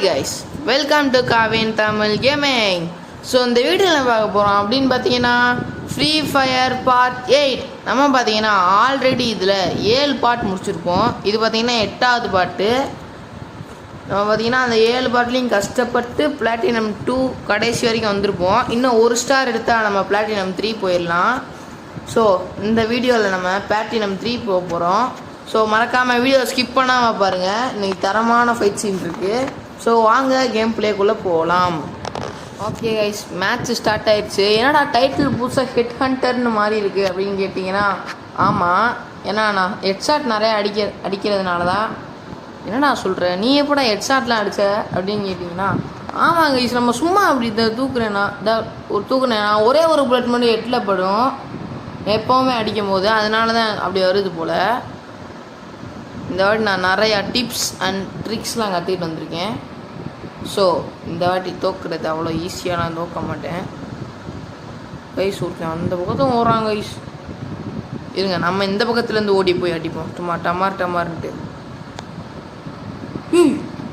Guys, welcome to Kavin Tamil gaming. So இந்த வீடியோவில் பார்க்க போகிறோம் அப்படின்னு பார்த்தீங்கன்னா ஃப்ரீ ஃபயர் பார்ட் 8. நம்ம பார்த்தீங்கன்னா ஆல்ரெடி இதில் 7 பார்ட் முடிச்சிருப்போம். இது பார்த்தீங்கன்னா 8வது பார்ட்டு. நம்ம பார்த்தீங்கன்னா அந்த 7 பார்ட்லேயும் கஷ்டப்பட்டு பிளாட்டினம் 2 கடைசி வரைக்கும் வந்திருப்போம். இன்னும் 1 ஸ்டார் எடுத்தால் நம்ம பிளாட்டினம் 3 போயிடலாம். ஸோ இந்த வீடியோவில் நம்ம பிளாட்டினம் 3 போக போகிறோம். ஸோ மறக்காமல் வீடியோ ஸ்கிப் பண்ணாமல் பாருங்கள். இன்றைக்கி தரமான ஃபைட் சீன் இருக்குது. ஸோ வாங்க கேம் பிளேக்குள்ளே போகலாம். ஓகே கைஸ், மேட்ச் ஸ்டார்ட் ஆயிடுச்சு. என்னடா டைட்டில் புதுசாக ஹெட் ஹண்டர்னு மாதிரி இருக்குது அப்படின்னு கேட்டிங்கன்னா, ஆமாம், ஏன்னா நான் ஹெட்ஷாட் நிறையா அடிக்கிறதுனால தான். என்னடா சொல்கிறேன், நீ எப்படா ஹெட்ஷாட்லாம் அடித்த அப்படின்னு கேட்டிங்கன்னா, ஆமாம் கைஸ், நம்ம சும்மா அப்படி தூக்குனேன்னா ஒரே ஒரு புல்லட் மட்டும் ஹெட்டில் படும் எப்போவுமே அடிக்கும் போது. அதனால தான் அப்படி வருது போல். இந்த வாட்டி நான் நிறையா டிப்ஸ் அண்ட் ட்ரிக்ஸ்லாம் கற்றுக்கிட்டு வந்திருக்கேன். ஸோ இந்த வாட்டி தோக்குறது அவ்வளோ ஈஸியாக நான் தோக்க மாட்டேன் கைஸ். ஓகேன், அந்த பக்கத்தும் ஓடுறாங்க கைஸ். இருங்க, நம்ம இந்த பக்கத்துலேருந்து ஓடி போய் அடிப்போம் சும்மா டமார்ன்ட்டு.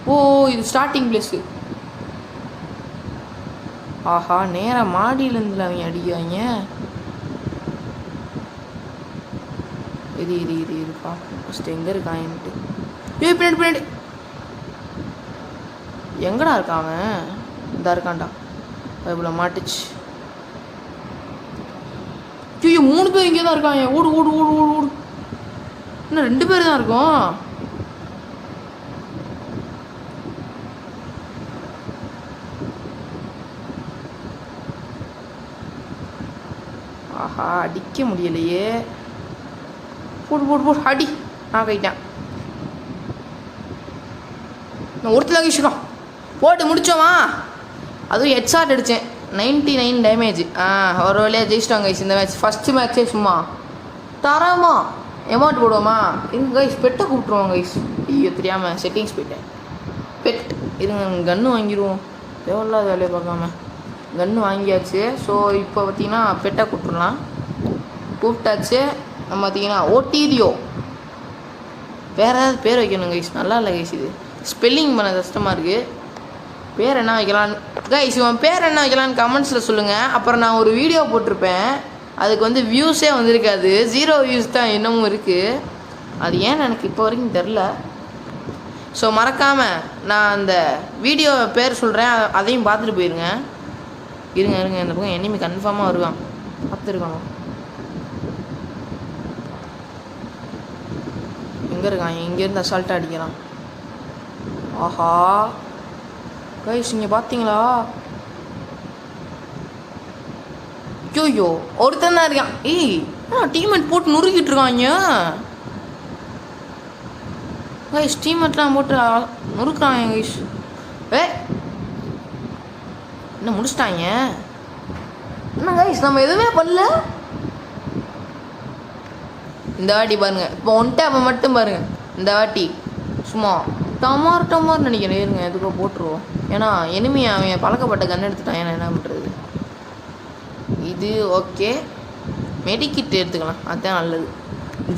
ஓ, இது ஸ்டார்டிங் பிளேஸு. ஆஹா, நேராக மாடியிலேருந்து அவங்க அடிக்கிறாங்க. இது பார்ப்போம் ஃபஸ்ட்டு எங்கே இருக்கான்ட்டு. பின்னாடி எங்கடா இருக்கான் அவன்? இதா இருக்கான்டா, இவ்வளோ மாட்டுச்சு. ஐயோ, 3 பேர் இங்கே தான் இருக்காங்க. ஓடு ஓடு ஓடு ஓடு ஓடு. இன்னும் 2 பேர் தான் இருக்கும். ஆஹா, அடிக்க முடியலையே. போடு போடு போடு, அடி. நான் கைட்டேன். நான் ஒருத்தர் கழிச்சிடும் போட்டு முடித்தோமா. அதுவும் ஹெட்ஷாட் அடித்தேன், 99 டேமேஜ். ஒரு வழியாக ஜெயிச்சிட்டோம் கைஸ் இந்த மேட்ச். ஃபஸ்ட்டு மேட்ச்சே சும்மா தரமா எமௌண்ட் போடுவோமா. எங்கள் கைஸ் பெட்டை கூப்பிட்ருவோம் கைஸ். ஐயோ, தெரியாமல் செட்டிங்ஸ் போயிட்டேன். பெட் இருங்க, கன்று வாங்கிடுவோம். தேவையில்லாத வேலையை பார்க்காம கன்று வாங்கியாச்சு. ஸோ இப்போ பார்த்தீங்கன்னா பெட்டை கூப்பிட்றலாம். கூப்பிட்டாச்சு. நம்ம பார்த்தீங்கன்னா ஓட்டிரியோ வேறு ஏதாவது பேர் வைக்கணும் கைஸ். நல்லா இல்லை கைஸ், இது ஸ்பெல்லிங் பண்ண கஷ்டமாக இருக்குது. பேர் என்ன வைக்கலான்னு கைஸ், இவன் பேர் என்ன வைக்கலான்னு கமெண்ட்ஸில் சொல்லுங்கள். அப்புறம் நான் ஒரு வீடியோ போட்டிருப்பேன், அதுக்கு வந்து வியூஸே வந்திருக்காது. 0 வியூஸ் தான் இன்னமும் இருக்குது. அது ஏன்னு எனக்கு இப்போ வரைக்கும் தெரில. ஸோ மறக்காமல் நான் அந்த வீடியோ பேர் சொல்கிறேன், அதையும் பார்த்துட்டு போயிருங்க. இருங்க, இந்த பக்கம் எனிமி கன்ஃபார்மாக வருவான், பார்த்துருக்காங்க. எங்கே இருக்கான்? இங்கேருந்து அசால்ட்டாக அடிக்கிறான். ஆஹா கைஸ், இங்கே பார்த்தீங்களா? ஐயோ, ஒருத்தன் தான் இருக்கான். டீம்மேட் போட்டு நுறுக்கிட்டு இருக்காங்க கைஸ். டீம்மேட்லாம் போட்டு நுறுக்குறாங்க கைஸ். என்ன முடிச்சிட்டாங்க? என்ன கைஸ், நம்ம எதுவுமே பண்ணல இந்த வாட்டி. பாருங்க, இப்போ ஒன்டாப்பை மட்டும் பாருங்க. இந்த வாட்டி சும்மா டமார் நினைக்கிறேன். இருங்க, எதுக்கோ போட்டுருவோம். ஏன்னா எனிமி அவன் பழக்கப்பட்ட கன் எடுத்துட்டான். ஏன்னா என்ன பண்ணுறது. இது ஓகே, மெடிக்கிட் எடுத்துக்கலாம், அதுதான் நல்லது.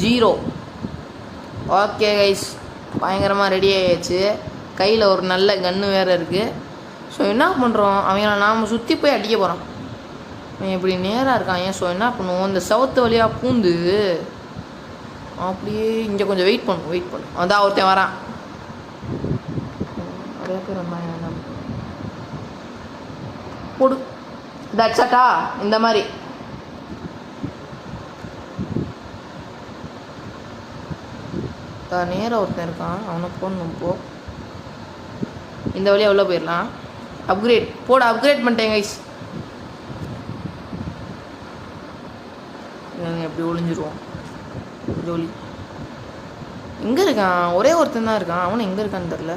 0. ஓகே கைஸ், பயங்கரமாக ரெடி ஆகிடுச்சு. கையில் ஒரு நல்ல கன்று வேறு இருக்குது. ஸோ என்ன பண்ணுறோம், அவங்கள நாம் சுற்றி போய் அடிக்க போகிறோம். அவன் இப்படி நேராக இருக்கான். ஸோ என்ன பண்ணுவோம், இந்த சவுத்து வழியாக பூந்து அப்படியே இங்கே கொஞ்சம் வெயிட் பண்ணும். அதான் ஒருத்தன் வரான். நிறைய பேர் வந்தாங்க. போடு, தட்சட்டா இந்த மாதிரி. நேராக ஒருத்தன் இருக்கான், அவனை போடணும். போ, இந்த வழியாக உள்ள போயிடலாம். அப்கிரேட் பண்ணிட்டேன் கைஸ். எப்படி ஒளிஞ்சிருவோம். ஜோலி எங்கே இருக்கான்? ஒரே ஒருத்தன் தான் இருக்கான். அவனை எங்கே இருக்கான்னு தெரில.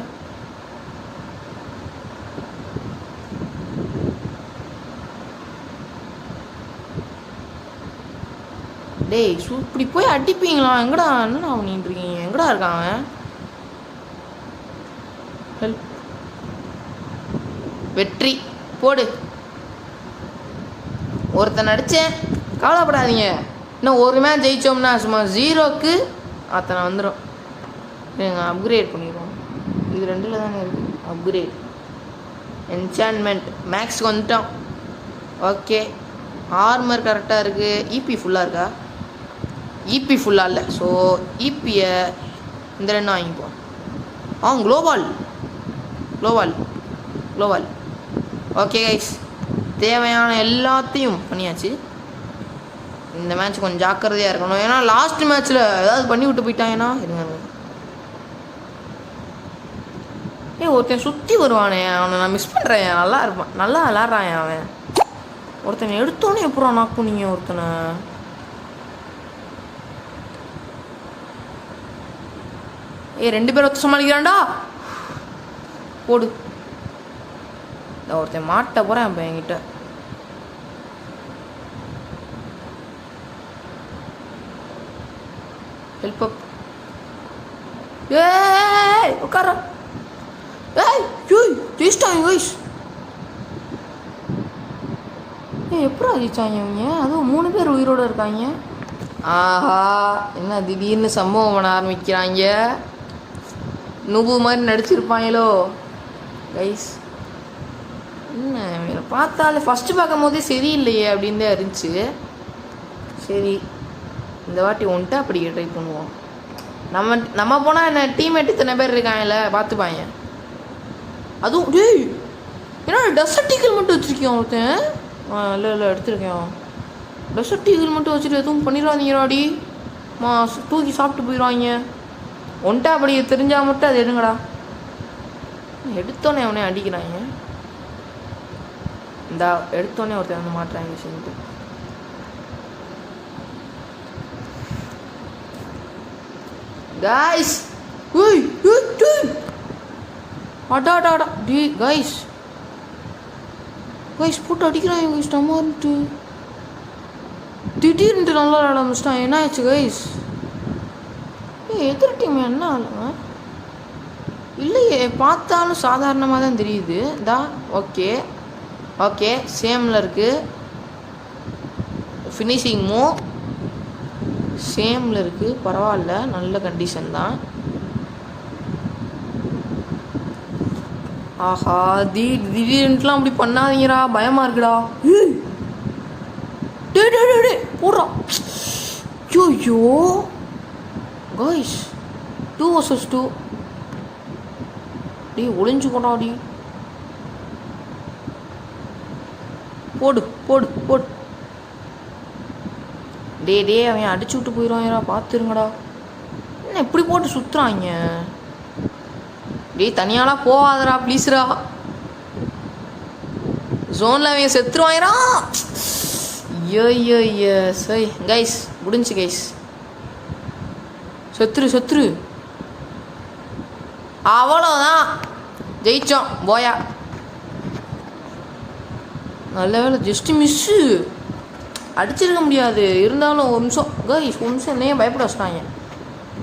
டேய், இப்படி போய் அடிப்பீங்களா? எங்கடா என்னடா பண்ணிட்டுருக்கீங்க? எங்கடா இருக்கான் அவன்? ஹெல்ப், வெற்றி போடு. ஒருத்தன் அடித்தேன், கவலைப்படாதீங்க. இன்னும் ஒரு மேட்ச் ஜெயித்தோம்னா சும்மா 0க்கு அத்தனை வந்துடும். அப்கிரேட் பண்ணிடுவோம். இது 2ல் தானே இருக்குது. அப்கிரேட் என்சான்மெண்ட் மேக்ஸ்க்கு வந்துட்டோம். ஓகே, ஆர்மர் கரெக்டாக இருக்குது. இபி ஃபுல்லாக இருக்கா? இபி ஃபுல்லாக இல்லை. ஸோ இபியை இந்த ரெண்டு வாங்கிப்போம். Global global global. Okay guys, தேவையான எல்லாத்தையும் பண்ணியாச்சு. இந்த மேட்ச் கொஞ்சம் ஜாக்கிரதையாக இருக்கணும். ஏன்னா லாஸ்ட் மேட்ச்சில் ஏதாவது பண்ணி விட்டு போயிட்டாங்கன்னா இருங்க. ஒருத்தன் சுற்றி வருவானே, அவனை நான் மிஸ் பண்ணுறேன். நல்லா இருப்பான், நல்லா விளாட்றான் அவன். ஒருத்தனை எடுத்தோன்னே எப்பறம் நாக்கும் நீங்கள் ஒருத்தனை. ரெண்டு பேரும் ஒருத்தர் சமாளிக்கிறான்டா. போடு. ஒருத்தன் மாட்ட போகிறேன் இப்போ என்கிட்ட. ஹெல்ப் அப். ஏய் உட்கார. ஏய் ஜெயிச்சிட்டாங்க கைஸ். எப்படா ஜெயிச்சாங்க இவங்க? அதுவும் 3 பேர் உயிரோடு இருக்காங்க. ஆஹா, என்ன திடீர்னு சம்பவம் பண்ண ஆரம்பிக்கிறாங்க. நுபு மாதிரி நடிச்சிருப்பாங்களோ கைஸ். என்ன பார்த்தாலே ஃபஸ்ட்டு பார்க்கும் போதே சரியில்லையே அப்படின்னு தான் இருந்துச்சு. சரி, இந்த வாட்டி ஒன்ட்டு அப்படி ட்ரை பண்ணுவோம். நம்ம போனால் என்ன டீம்மேட் இத்தனை பேர் இருக்காங்கல்ல, பார்த்துப்பாங்க. அதுவும் டேய் ஏன்னா டெசர்ட் ஈகிள் மட்டும் வச்சுருக்கேன் ஒருத்தன். இல்லை எடுத்துருக்கேன். டெசர்ட் ஈகிள் மட்டும் வச்சுட்டு எதுவும் பண்ணிடாதீங்கடாடி. தூக்கி சாப்பிட்டு போயிடுவாங்க. ஒன்ட்டா அப்படி தெரிஞ்சால் மட்டும் அது எடுங்கடா. எடுத்தோன்னே அவனே அடிக்கிறாங்க. இந்த எடுத்தோடனே ஒருத்தர் வந்து மாட்டுறாங்க சொல்லிட்டு. கைஸ் அடாடாடா டி கைஸ் போட்டு அடிக்கிறாங்க கைஸ். நம்மட்டு திடீர்னுட்டு நல்லா விளாட ஆரம்பிச்சிட்டான். என்ன ஆச்சு கைஸ்? எதிர் டீம் என்ன ஆளுங்க இல்லையே, பார்த்தாலும் சாதாரணமாக தான் தெரியுது. தா ஓகே ஓகே, சேமில் இருக்குது. ஃபினிஷிங் மூ சேமில் இருக்குது. பரவாயில்ல, நல்ல கண்டிஷன் தான். ஆஹா, திடீர்னுட்டுலாம் அப்படி பண்ணாதீங்கடா, பயமாக இருக்குடா. டே போடுறா. ஐயோ கைஸ், 2 vs 2. டே ஒளிஞ்சு போடாடி. போடு போடு போடு. டே அவன் அடிச்சு விட்டு போயிடுவாங்கடா, பார்த்துருங்கடா. என்ன எப்படி போட்டு சுற்றுறாங்க? டே தனியாலாம் போகாதடா ப்ளீஸ்ரா. ஜோனில் அவன் செத்துருவாங்கடா. ஐயோ சரி கைஸ், முடிஞ்சு கைஸ். செத்துரு. அவ்வளோதான், ஜெயிச்சோம். போயா, நல்ல வேலை, ஜஸ்ட் மிஸ்ஸு. அடிச்சிருக்க முடியாது. இருந்தாலும் ஒரு நிமிஷம் கைஸ், ஒரு நிமிஷம் என்னையே பயப்பட வச்சிட்டாங்க.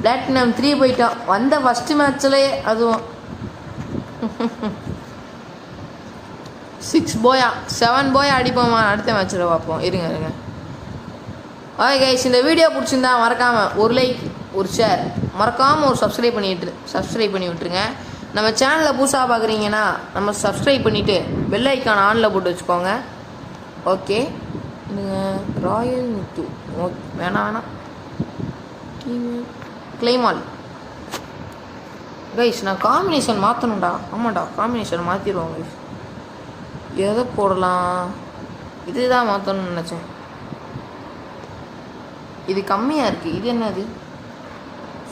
பிளாட்டினம் 3 போயிட்டான். வந்த ஃபஸ்ட்டு மேட்ச்லேயே அதுவும் 6 போயா 7 போயா அடிப்போமா அடுத்த மேட்ச்சில் பார்ப்போம். இருங்க. ஓகே கைஸ், இந்த வீடியோ பிடிச்சிருந்தா மறக்காமல் ஒரு லைக், ஒரு ஷேர், மறக்காமல் ஒரு சப்ஸ்கிரைப் பண்ணி விட்டுருங்க. நம்ம சேனலில் புதுசாக பார்க்குறீங்கன்னா நம்ம சப்ஸ்கிரைப் பண்ணிவிட்டு பெல் ஐக்கான் ஆனில் போட்டு வச்சுக்கோங்க. ஓகே, ராயல் முத்து ஓகே, வேணாம் கிளைமால் கைஸ். நான் காம்பினேஷன் மாற்றணும்டா. ஆமாண்டா, காம்பினேஷன் மாற்றிடுவோம் கைஸ். எதை போடலாம்? இதுதான் மாற்றணும்னு நினச்சேன். இது கம்மியாக இருக்குது. இது என்னது?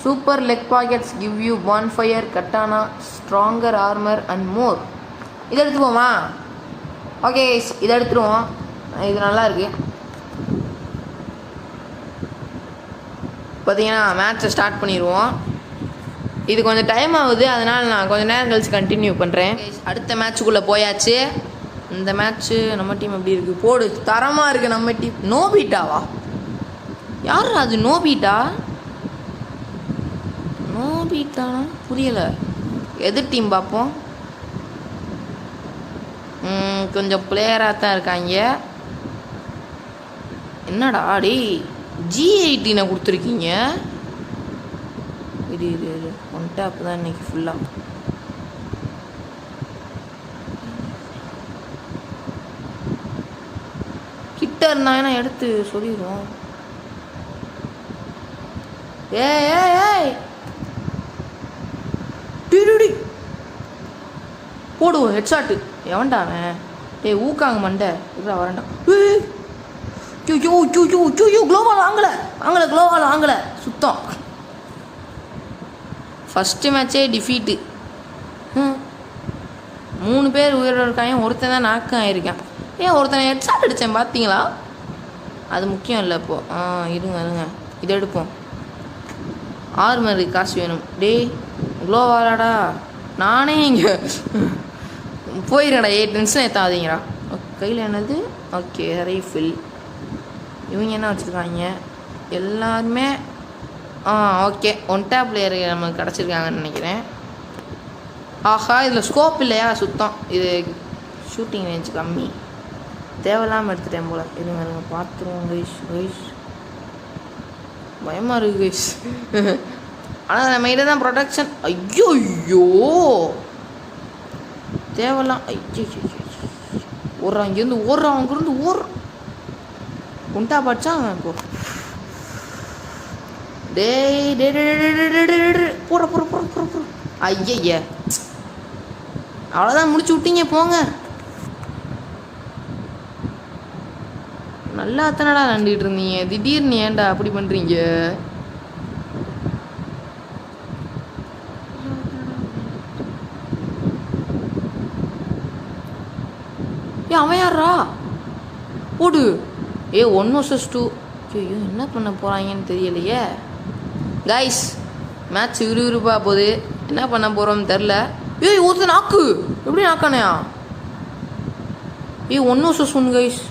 Super leg pockets give you bonfire, katana, stronger armour and more. இதை எடுத்துப்போமா? ஓகே, இதை எடுத்துருவோம். இது நல்லா இருக்கு. பார்த்தீங்கன்னா மேட்ச்சை ஸ்டார்ட் பண்ணிடுவோம். இது கொஞ்சம் டைம் ஆகுது, அதனால் நான் கொஞ்சம் நேரம் கழிச்சு கண்டினியூ பண்ணுறேன். அடுத்த மேட்ச்சுக்குள்ளே போயாச்சு. இந்த மேட்ச்சு நம்ம டீம் எப்படி இருக்குது? போடு, தரமாக இருக்குது நம்ம டீம். நோபீட்டாவா? யார் அது? நோபீட்டானா புரியலை. எதிர் டீம் பார்ப்போம். கொஞ்சம் பிளேயராக தான் இருக்காங்க. என்னடா டே G18 கொடுத்துருக்கீங்க. இது ஒன் டேப் தான் இன்னைக்கு ஃபுல்லாக. இருந்தாங்கன்னா எடுத்து சொல்லிடுவோம். ஏய் டிடி போடுவோம் ஹெட்ஷாட்டு. எவன்டா அவன்? டேய் ஊக்காங்க மண்டை இப்படா வரண்டா. யூ குளோவால் வாங்கலை சுத்தம். First மேட்சே defeat. 3 பேர் உயிரோடு இருக்காங்க, ஒருத்தன் தான் நாக்கு ஆகிருக்கான். ஏன் ஒருத்தனை ஹெட்ஷாட் அடித்தேன் பார்த்தீங்களா? அது முக்கியம் இல்லை இப்போது. இருங்க இதை எடுப்போம். ஆர்மருக்கு காசு வேணும். டேய் குளோவாலாடா, நானே இங்கே போயிடுறேன்டா. டென்ஷன் ஏற்றாதீங்கடா. கையில் என்னது? Okay rifle. இவங்க என்ன வச்சுருக்காங்க எல்லாருமே? ஓகே 1 டேப் பிளேயர் நமக்கு கிடச்சிருக்காங்கன்னு நினைக்கிறேன். ஆஹா இதில் ஸ்கோப் இல்லையா சுத்தம். இது ஷூட்டிங் ரேஞ்ச் கம்மி, தேவையில்லாமல் எடுத்துட்டேன் போல். இருங்க பார்த்துருவோம் கைஸ். பயமாக இருக்குது கைஸ். ஆனால் நம்ம இதை தான் ப்ரொடக்ஷன். ஐயோ தேவையில்லாம். ஓடுறான் இங்கேருந்து, அங்கேருந்து ஓடுறான். உண்டா படிச்சா அவன் போ. டேய் போற ஐய அவ்வளோதான் முடிச்சு விட்டீங்க போங்க. நல்லா அத்தனடா நண்டிட்டு இருந்தீங்க, திடீர்னு ஏன்டா அப்படி பண்ணுறீங்க? அவன் யாரா? போடு. 1 vs 2. ஐயோ என்ன பண்ண போகிறாங்கன்னு தெரியலையே கைஸ். மேட்ச் விறுவிறுப்பாக போகுது, என்ன பண்ண போகிறோம்னு தெரில. ஒருத்தர் நாக்கு எப்படி நாக்கானையா? 1 vs 1 கைஸ்.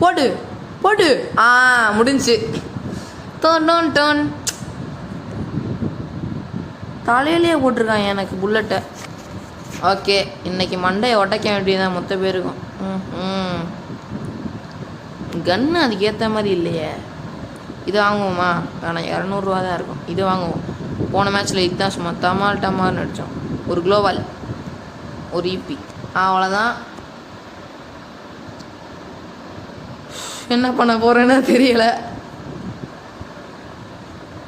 போடு முடிஞ்சு. டர்ன் தலையிலேயே போட்டிருக்காங்க எனக்கு புல்லட்டை. ஓகே இன்னைக்கு மண்டையை உடைக்க வேண்டியதான் மொத்த பேருக்கும். கன்னு அதுக்கேற்ற மாதிரி இல்லையே. இது வாங்குவோமா? ஆனால் 200 தான் இருக்கும். இது வாங்குவோம். போன மேட்ச்சில் இதுதான் சும்மா டமால்னு அடித்தோம். ஒரு குளோவால், ஒரு ஈபி, அவ்வளோதான். என்ன பண்ண போகிறேன்னு தெரியலை.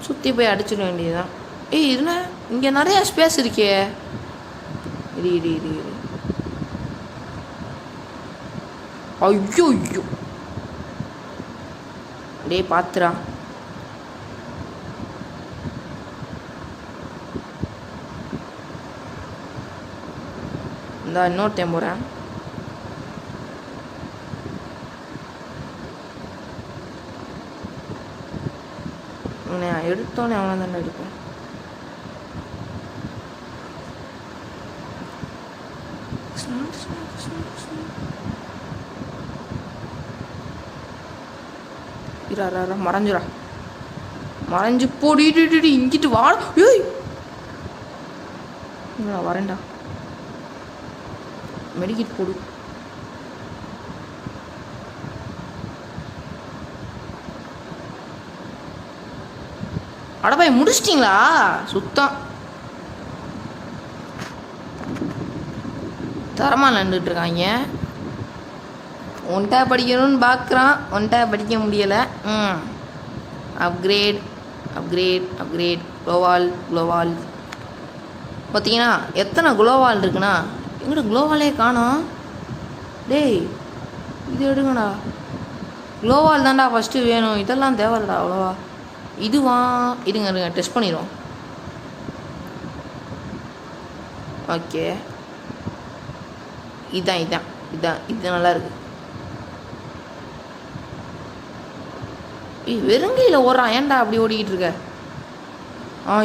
சுற்றி போய் அடிச்சிட வேண்டியதுதான். இதுனா இங்கே நிறையா ஸ்பேஸ் இருக்கே. இரு ஐயோ டே பாத்துரா. இந்த இன்னொரு டைம் போகிறேன். எடுத்தோன்னே அவனை தானே எடுப்பேன். மறைஞ்சு போடிட்டு இங்கிட்டு வா. வரேன்டா. மெடிக்கிட் போடு. அடப்பாய் முடிச்சிட்டிங்களா? சுத்தம் தரமாக நின்றுட்டு இருக்காங்க. 1 டேப் படிக்கணும்னு பார்க்குறான், 1 டேப் படிக்க முடியலை. அப்கிரேட் குளோவால் பார்த்தீங்கன்னா எத்தனை குளோவால் இருக்குண்ணா? எங்கிட்ட குளோவாலே காணோம். டேய் இது எடுங்கண்ணா. குளோவால் தான்டா ஃபஸ்ட்டு வேணும், இதெல்லாம் தேவையில்லடா அவ்வளோவா. இதுவா? இருங்க டெஸ்ட் பண்ணிடுவோம். ஓகே இதான் இது நல்லா இருக்கு. வெறுங்கையில் ஓடுறான், ஏன்டா அப்படி ஓடிக்கிட்டு இருக்க?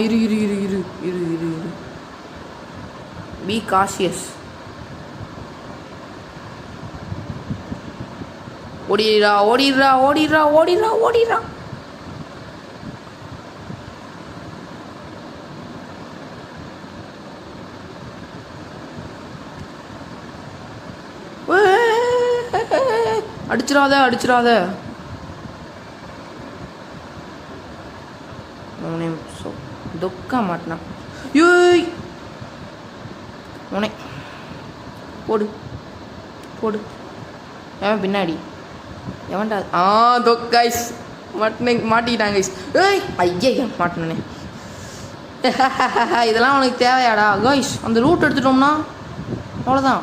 இரு பி காஷியஸ். ஓடிடுறா. அடிச்சிடாத. தொக்கா மாட்டினான். போடு எவன் பின்னாடி எவன்டா கைஸ் மாட்டிக்கிட்டாங்க கைஸ். ஏய் ஐயா மாட்டினே. இதெல்லாம் உனக்கு தேவையாடா கைஸ்? அந்த லூட் எடுத்துட்டோம்னா அவ்வளோதான்.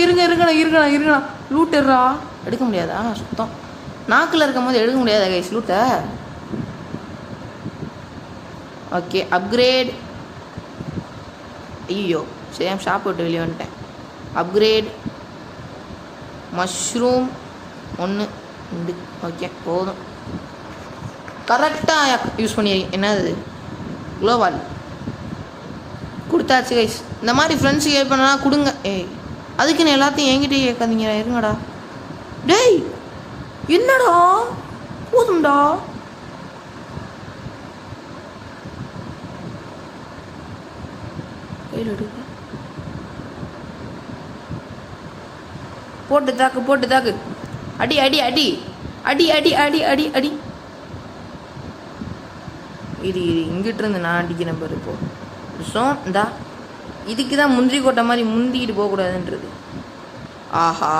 இருங்கண்ணா லூட் எடுக்க முடியாதா? சுத்தம் நாக்கில் இருக்கும் போது எடுக்க முடியாதா கைஸ் லூட்டை? Okay upgrade. ஐயோ சேம் ஷாப் விட்டு வெளியே வந்துட்டேன். Upgrade mushroom 1 2. ஓகே போதும், கரெக்டாக யூஸ் பண்ணி. என்னது குளோவால் கொடுத்தாச்சு கைஸ். இந்த மாதிரி ஃப்ரெண்ட்ஸு கேட் பண்ணனா கொடுங்க. ஏய் அதுக்குன்னு எல்லாத்தையும் என்கிட்ட கேட்காதீங்க, இருங்கடா. டேய் என்னடா போதும்டா. கையில் எடுக்க போட்டு தாக்கு. அடி அடி அடி அடி அடி அடி அடி அடி. இது இங்கிட்டு இருந்து நான் அடிக்கிறேன் பாரு. இப்போ விஷம் இந்தா. இதுக்கு தான் முந்திரி கொட்டை மாதிரி முந்திக்கிட்டு போகக்கூடாதுன்றது. ஆஹா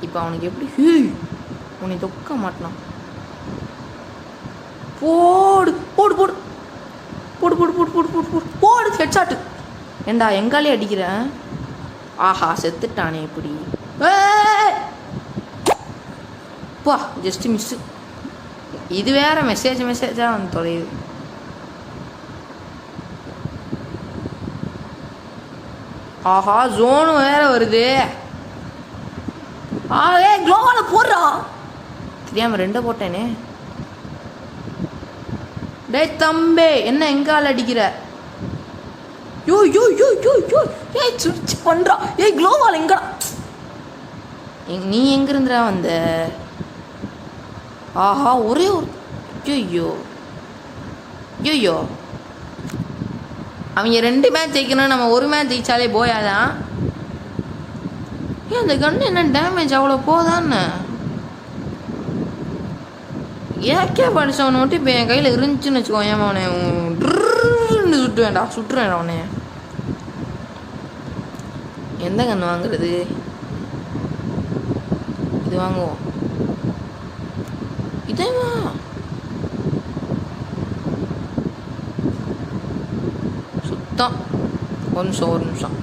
இப்போ அவனுக்கு எப்படி உன்னை தொக்க மாட்டான். போடு போடு போடு போடு போடு போடு போடு போடு போடு போடு ஹெட்ஷாட்டு. ஏண்டா எங்காலே அடிக்கிறேன். ஆஹா செத்துட்டானே இப்படி. பா ஜஸ்ட் மிஸ்ஸு. இது வேற மெசேஜாக வந்து தொலையுது. ஆஹா ஜோனு வேற வருது. குளோவால போடுறா. தெரியாம 2 போட்டேனே. டே தம்பே என்ன எங்கால அடிக்கிற? யோ யோ யோ யோ யோ ஏய் சுவிட்ச் பண்றா. ஏய் குளோவால் எங்கடா? நீ எங்க இருந்துடா வந்த? ஆஹா ஒரே ஒரு ஐயோ ஐயோ. அவங்க 2 மேட்ச் ஜெயிக்கணும், நம்ம 1 மேட்ச் ஜெயிச்சாலே போயாதான். ஏன் அந்த கன்று என்ன டேமேஜ் அவ்வளோ போதான்னு? ஏக்கே படிச்சவனை மட்டும் இப்போ என் கையில் இருந்துச்சுன்னு வச்சுக்கோ. ஏன் அவனை சுட்டுருவேன் அவனே. எந்த கன்று வாங்குறது? இது வாங்குவோம். இதேமா சுத்தம். ஒரு நிமிஷம்.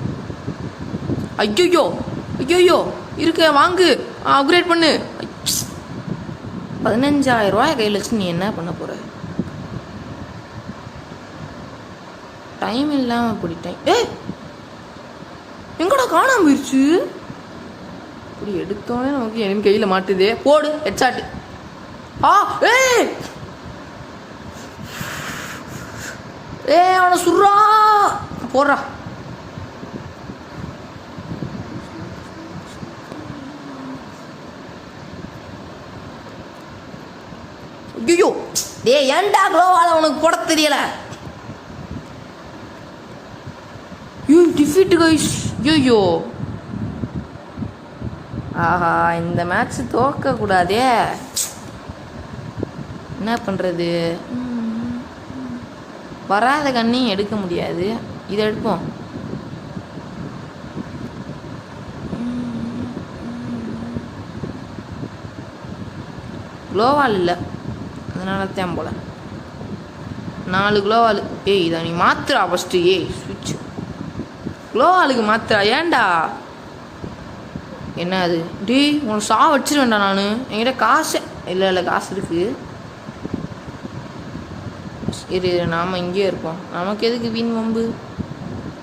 ஐயோ ஐயோ இருக்க வாங்கு, அப்கிரேட் பண்ணு. 15,000 ரூபாய் கையில் வச்சு நீ என்ன பண்ண போற? டைம் இல்லாமல் போயிட்டேன். எங்கடா காணாம போயிடுச்சு? இப்படி எடுத்தோடனே நமக்கு என் கையில் மாட்டுதே. போடு ஹெட்ஷாட்டு. அவனை சுடுறா போடுறா. ஐயோ ஏன்டா குளோவால உனக்கு போட தெரியல? Defeat guys. ஐயோ ஆஹா இந்த மேட்ச் தோக்க கூடாதே. என்ன பண்றது? வராத கண்ணையும் எடுக்க முடியாது. இதை எடுப்போம். குளோவால் இல்லை, அதனால தான் போல 4 குளோவால். இதை நீ மாத்துறா ஃபஸ்ட்டு. சுவிட்ச் குளோவாலுக்கு மாத்துறா. ஏன்டா? என்ன அது? உனக்கு சா வச்சிருவேன்டா நான். என்கிட்ட காசு இல்லை காசு இருக்கு. இரு நாம் இங்கேயே இருப்போம். நமக்கு எதுக்கு வீண் வம்பு?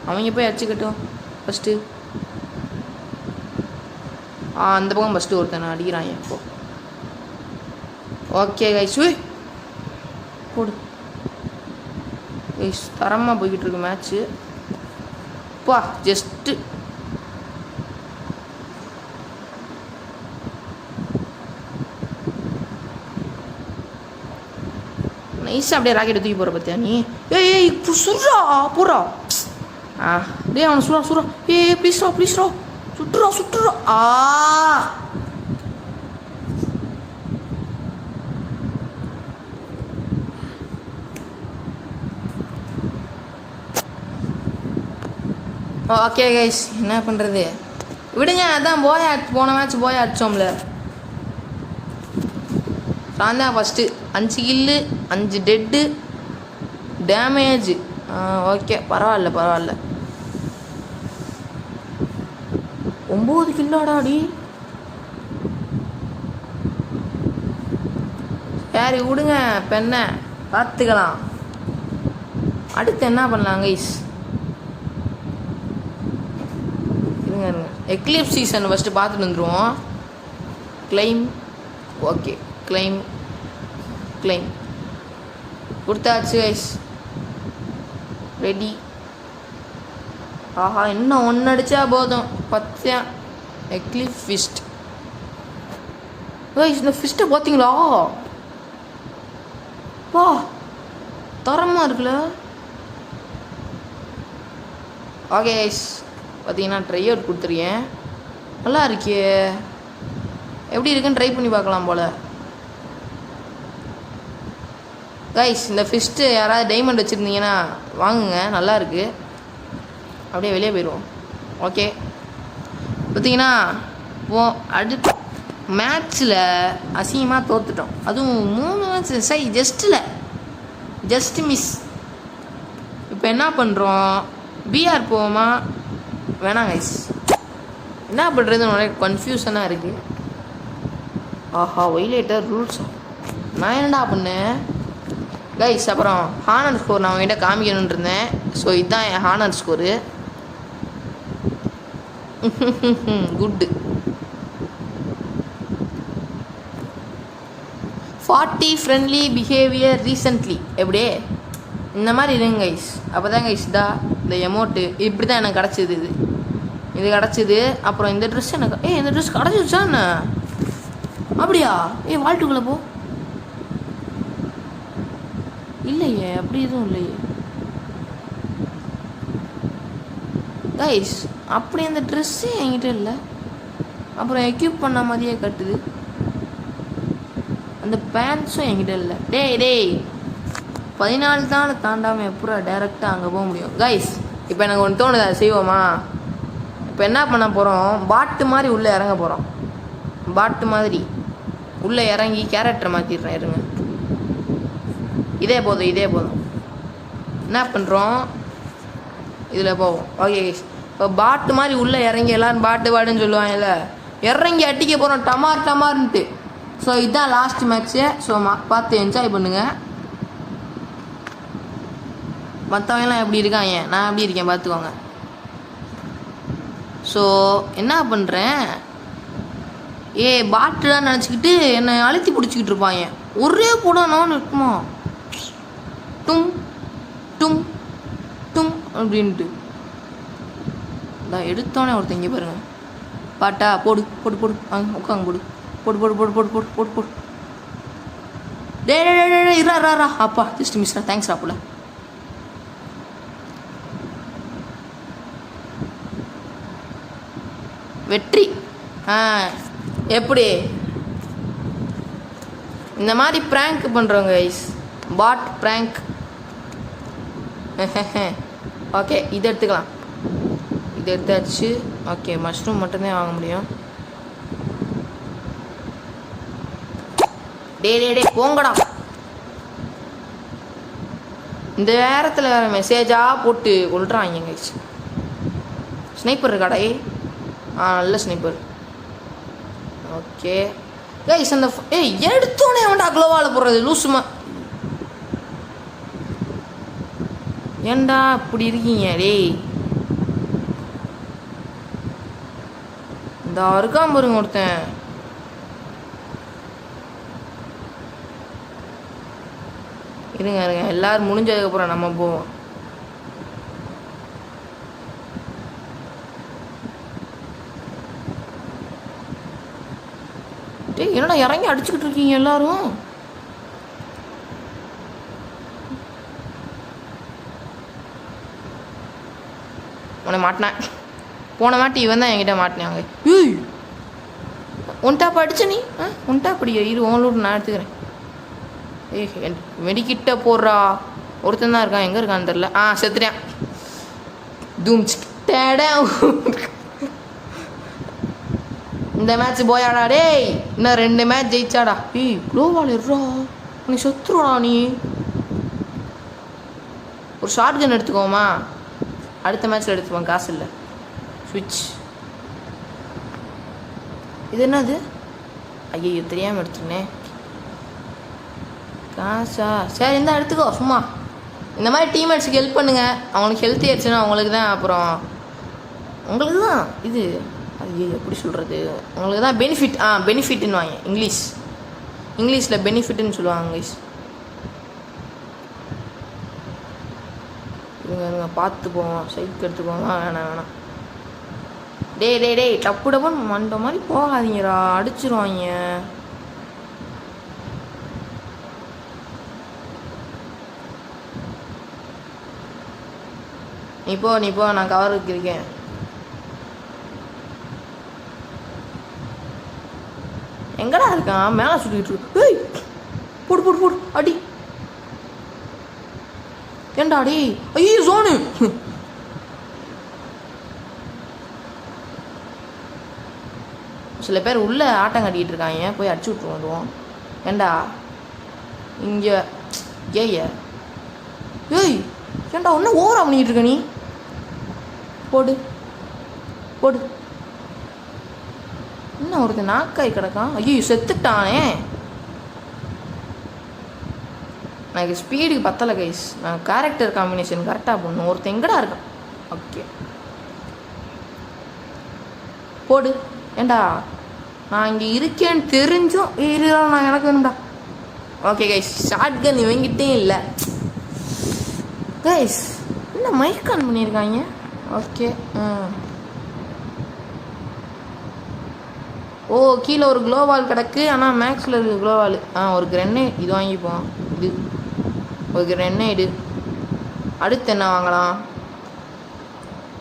அவங்க போய் அடிச்சுக்கட்டும் ஃபஸ்ட்டு. அந்த பக்கம் ஃபஸ்ட்டு ஒருத்தனை அடிக்கிறான் இப்போ. ஓகே கைஸ் போடு கைஸ். தரமாக போய்கிட்டு இருக்கு மேட்ச்சு. பா ஜஸ்ட்டு நைஸாக அப்படியே ராக்கெட் தூக்கி போகிற பார்த்தியா நீ? சுடுறா போடுறா. அவனை சுடுறா. ப்ளீஸ்ரா சுட்டுறா. ஓகே கைஸ் என்ன பண்ணுறது? விடுங்க, அதான் போன மேட்ச் போய் அடிச்சோம்ல. நான் தான் ஃபஸ்ட்டு. 5 கில்லு 5 டெட்டு டேமேஜ். ஓகே, பரவாயில்ல. 9 கில்லாடாடி. சரி விடுங்க, பெண்ணை பார்த்துக்கலாம். அடுத்து என்ன பண்ணலாம் கைஸ்? இருங்க எக்லிப்ஸ் சீசன் ஃபஸ்ட்டு பார்த்துட்டு வந்துடுவோம். கிளைம். ஓகே, கிளைம் கொடுத்தாச்சு கைஸ். ரெடி. ஆஹா, இன்னும் 1 அடித்தா போதும். 10 எக்லிப் ஃபிஸ்ட். கைஸ் இந்த ஃபிஸ்ட்டை பார்த்தீங்களா? வா, தரமாக இருக்குல்ல. ஓகே கைஸ், பார்த்தீங்கன்னா ட்ரை அவுட் கொடுத்துருக்கேன். நல்லா இருக்கே. எப்படி இருக்குன்னு ட்ரை பண்ணி பார்க்கலாம் போல். கைஸ் இந்த ஃபிஸ்ட்டு யாராவது டைமண்ட் வச்சுருந்தீங்கன்னா வாங்குங்க, நல்லா இருக்குது. அப்படியே வெளியே போயிடுவோம். ஓகே, பார்த்தீங்கன்னா அடுத்த மேட்ச்சில் அசிங்கமாக தோற்றுட்டோம். அதுவும் 3 மேட்ச் ஜஸ்ட் மிஸ். இப்போ என்ன பண்ணுறோம்? பிஆர் போவோமா வேணாம் கைஸ். என்ன பண்ணுறது நிறைய கன்ஃபியூஷனாக இருக்குது. ஆஹா, ஒயிலேட்டர் ரூல்ஸ். நான் என்னடா பண்ணேன் கைஸ்? அப்புறம் ஹானர் ஸ்கோர் நான் அவங்ககிட்ட காமிக்கணுன்னு இருந்தேன். ஸோ இதுதான் என் honour score. Good. 40 friendly behaviour recently. எப்படியே இந்த மாதிரி இருங்க கைஸ். அப்போ தான் கைஸ் இந்த எமௌண்ட்டு இப்படி தான் எனக்கு கிடச்சிது. இது கிடச்சிது. அப்புறம் இந்த ட்ரெஸ் எனக்கு இந்த ட்ரெஸ் கிடச்சிருச்சா என்ன? அப்படியா? வாழ்த்துக்குள்ளே போ. இல்லையே, அப்படி எதுவும் இல்லையே கைஸ். அப்படி அந்த ட்ரெஸ்ஸே என்கிட்ட இல்லை. அப்புறம் எக்யூப் பண்ண மாதிரியே கட்டுது. அந்த பேண்ட்ஸும் என்கிட்ட இல்லை. டேய் 14 தான் தாண்டாமல் எப்பூரா டேரெக்டாக அங்கே போக முடியும் கைஸ்? இப்போ எனக்கு ஒன்று தோணுது, அதை செய்வோமா? இப்போ என்ன பண்ண போகிறோம்? பாட்டு மாதிரி உள்ளே இறங்க போகிறோம். பாட்டு மாதிரி உள்ளே இறங்கி கேரக்டரை மாற்றிடுறேன். இருங்க, இதே போதும். என்ன பண்ணுறோம்? இதில் போவோம். ஓகே கைஸ், இப்போ பாட்டு மாதிரி உள்ளே இறங்கி எல்லோரும் பாட்டுன்னு சொல்லுவாங்கல்ல, இறங்கி அடிக்க போகிறோம் டமார்ன்ட்டு. ஸோ இதுதான் லாஸ்ட் மேட்ச்சு. ஸோ பார்த்து என்ஜாய் பண்ணுங்கள். மற்றவங்கலாம் எப்படி இருக்காங்க, நான் எப்படி இருக்கேன் பார்த்துக்கோங்க. ஸோ என்ன பண்ணுறேன்? பாட்டு தான் நினச்சிக்கிட்டு என்னை அழுத்தி பிடிச்சிக்கிட்டு இருப்பாங்க. ஒரே போடணும்னு இருக்குமா? டும் டும் டும் அப்படின்ட்டு எடுத்தோன்னே ஒருத்தர் இங்கே பாருங்க. பாட்டா போடு உட்காங்க போடு. டே இரா அப்பா, ஜஸ்ட் மிஸ்ரா. தேங்க்ஸ் ராப்புல. வெற்றி. எப்படி இந்த மாதிரி ப்ராங்க் பண்ணுறோங்க கைஸ்? பாட் ப்ராங்க். ஓகே, இதை எடுத்துக்கலாம். இது எடுத்தாச்சு. ஓகே, மஷ்ரூம் மட்டும்தான் வாங்க முடியும். டே போங்கடா. இந்த நேரத்தில் வேறு மெசேஜாக போட்டு கொள்றாங்க கைஸ். ஸ்னைப்பர் இருக்காடா? நல்ல ஸ்னைப்பர். ஓகே கைஸ், அந்த எடுத்தோடனே அவன்டா க்ளோவால் போடுறது லூசுமா? ஏண்டா இப்படி இருக்கீங்க டேய்? இந்த இருக்காம பாருங்க ஒருத்தன். இருங்க எல்லாரும் முடிஞ்சதுக்கப்புறம் நம்ம போவோம். டேய் என்னடா இறங்கி அடிச்சுக்கிட்டு இருக்கீங்க எல்லாரும்? உன்னை மாட்டினேன். போன மாட்டி இவன் தான் என்கிட்ட மாட்டினாங்க. ஒன்டாப்பா அடிச்ச நீ? ஒன்டாப் அடிக்கிற இரு, உங்களோட நான் எடுத்துக்கிறேன். வெடிக்கிட்ட போடுறா. ஒருத்தன் தான் இருக்கான், எங்கே இருக்கான்னு தெரில. செத்துறேன். தூம் இந்த மேட்ச் போயாடா டேய். இன்னும் 2 மேட்ச் ஜெயிச்சாடா. ஏய் க்ளோவால் இருறா, நீ செத்துருடா. நீ ஒரு ஷார்ட் கன் எடுத்துக்கோமா, அடுத்த மேட்ச்சில் எடுத்துப்போம். காசு இல்லை. ஸ்விட்ச். இது என்னது? ஐயோ தெரியாமல் எடுத்துருனேன். காசா? சரி இந்த எடுத்துக்கோ. சும்மா இந்த மாதிரி டீம்மேட்ஸுக்கு ஹெல்ப் பண்ணுங்கள். அவங்களுக்கு ஹெல்த் ஆயிடுச்சுன்னா அவங்களுக்கு தான் அப்புறம் உங்களுக்கு தான் இது. அது எப்படி சொல்கிறது, உங்களுக்கு தான் பெனிஃபிட். பெனிஃபிட்னு வாங்க. இங்கிலீஷில் பெனிஃபிட்னு சொல்லுவாங்க இங்கிலீஷ். இருங்க பார்த்து போவோம். சைக்கிள் எடுத்து போவோம். வேணாம். டேய் டப்பு டப்புன்னு மண்ட மாதிரி போகாதீங்கடா, அடிச்சிருவாங்க. நீ போ, நான் கவருக்கு இருக்கேன். எங்கடா இருக்கான்? மேலே சுட்டிக்கிட்டு இருக்கு. ஏய் போடு அடி. ஏண்டா அடி? ஐயோ ஜோனு. சில பேர் உள்ள ஆட்டம் கட்டிக்கிட்டு இருக்காங்க, போய் அடிச்சு விட்டு வந்துடுவோம். ஏண்டா இங்கே ஏய் ஏண்டா ஒன்றும் ஓவரா பண்ணிக்கிட்டு இருக்க நீ? போடு. இன்னும் ஒருத்தன் நாக்காய் கிடக்கான். ஐயோ செத்துட்டானே. எனக்கு ஸ்பீடுக்கு பத்தலை கைஸ். நான் கேரக்டர் காம்பினேஷன் கரெக்டாக பண்ணணும். ஒருத்தன் எங்கடா இருக்கான்? ஓகே போடு. ஏண்டா நான் இங்கே இருக்கேன்னு தெரிஞ்சும் நான் எனக்கு வேணும்டா. ஓகே கைஸ், ஷார்ட் கன் இவங்கிட்டே இல்லை கைஸ். என்ன மைக் ஆன் பண்ணியிருக்காங்க? ஓகே. ஓ கீழே ஒரு க்ளோவால் கிடக்கு. ஆனால் மேக்ஸில் இருக்குது க்ளோவால். ஒரு கிரெனேட் இது வாங்கிப்போம். இது ஒரு கிரெனேடு. அடுத்து என்ன வாங்கலாம்?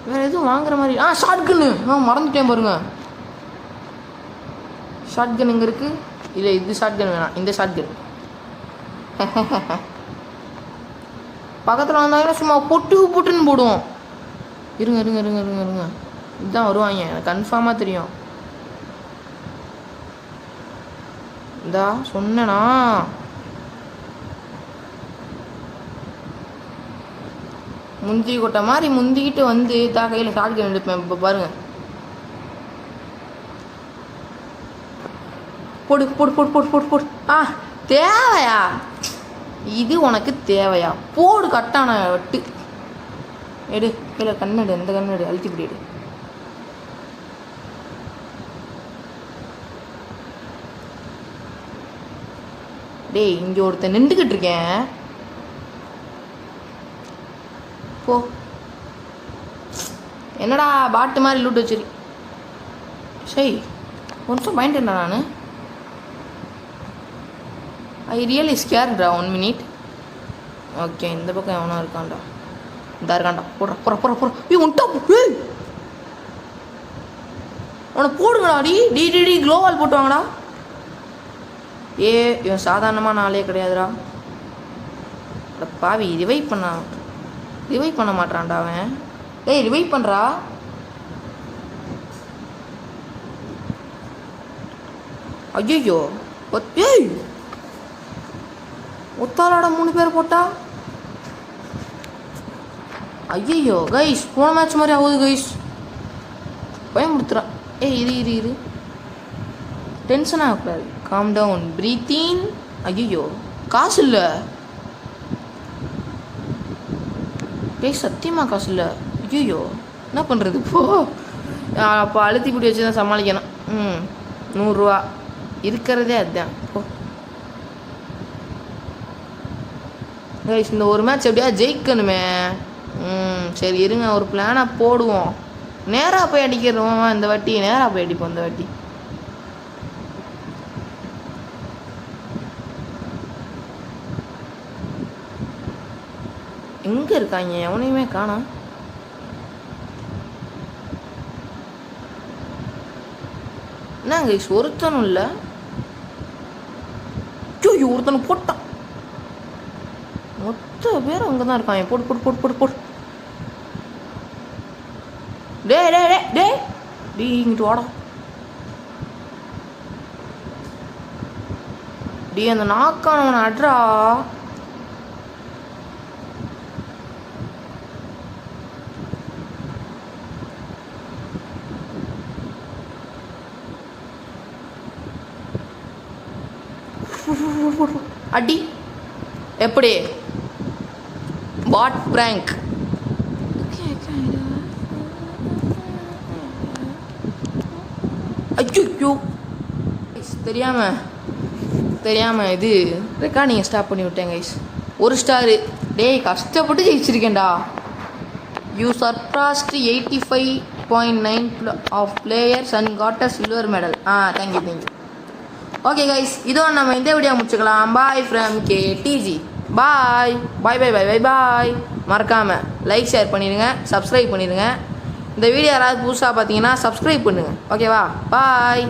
வேறு எதுவும் வாங்குற மாதிரி? ஷார்ட் கன்னு. மறந்துட்டேன் பாருங்க. ஷார்ட் கன் இங்கே இருக்குது. இல்லை இது ஷார்ட் கன் வேணாம், இந்த ஷார்ட் கன். பக்கத்தில் வந்தாங்கன்னா சும்மா பொட்டுன்னு போடுவோம். இருங்க இதுதான் வருவாங்க, எனக்கு கன்ஃபார்மாக தெரியும். இந்தா சொன்னேனா? முந்தி கொட்டை மாதிரி முந்திக்கிட்டு வந்து கையில் ஷார்ட் கன் எடுப்பேன். இப்போ பாருங்க. போடு. தேவையா இது? உனக்கு தேவையா? போடு. கட்டான வெட்டு எடு. கீழே கண்ணெடு. எந்த கண்ணெடு? அழுத்தி பிடிடு. டேய் இங்கே ஒருத்தன் நின்றுக்கிட்டு இருக்கேன். போ. என்னடா பாட்டு மாதிரி லூட் வச்சிரு. சரி ஒரு நிமிஷம் பயந்துட்டேன்டா நான். ஐ ரியலி ஸ்கேர்டா. 1 மினிட். ஓகே இந்த பக்கம் எவனா இருக்கான்டா. இந்த இருக்கான்டா. போடுற. உன்ட்டா அவனை போடுங்கடா. டி க்ளோவால் போட்டு வாங்கடா. இவன் சாதாரணமான ஆளே கிடையாதுடா. பாவி ரிவைவ் பண்ண மாட்டான்டா அவன். ரிவைவ் பண்ணுறா. ஐயோ ஒத்தாலாட 3 பேர் போட்டா. ஐயோ கைஸ் போன மேட்ச் மாதிரி ஆகுது கைஸ். பயமுடுத்துறா. இரு டென்ஷன் ஆகக்கூடாது. காம் டவுன், பிரீத் இன். ஐயோ காசு இல்லை சத்தியமாக காசு இல்லை. ஐயோ என்ன பண்ணுறது இப்போ? அப்போ அழுத்தி பிடி வச்சு தான் சமாளிக்கணும். 100 ரூபா இருக்கிறதே அதுதான். கைஸ் இந்த ஒரு மேட்ச் எப்படியா ஜெயிக்கணுமே. சரி இருங்க ஒரு பிளானாக போடுவோம். நேராக போய் அடிக்கிறோம் இந்த வாட்டி. நேராக போய் அடிப்போம் இந்த வாட்டி. எங்கே இருக்காங்க? எவனையுமே காணோம். என்னங்க கைஸ் ஒருத்தனும் இல்லை. ஒருத்தனும் போட்டான். மொத்த பேரும் அங்கே தான் இருக்காங்க. போடு. டே இங்கிட்டு வாடா. டே அந்த நாக்கானவனை அட்ரா. அடி எப்படி பாட் பிராங்க். ஐயோ தெரியாம இது ரெக்கார்டிங்கை ஸ்டாப் பண்ணி விட்டேன் கைஸ். 1 ஸ்டாரு. டேய் கஷ்டப்பட்டு ஜெயிச்சிருக்கேன்டா. You surpassed 85.9 of players and got a silver medal. Thank you. Okay guys, இதோ நம்ம இந்த வீடியோ முடிச்சுக்கலாம். Bye from KTG. பாய். மறக்காமல் லைக் ஷேர் பண்ணிடுங்க, சப்ஸ்கிரைப் பண்ணிடுங்க. இந்த வீடியோ யாராவது புதுசாக பார்த்தீங்கன்னா சப்ஸ்கிரைப் பண்ணுங்கள். ஓகேவா? பாய்.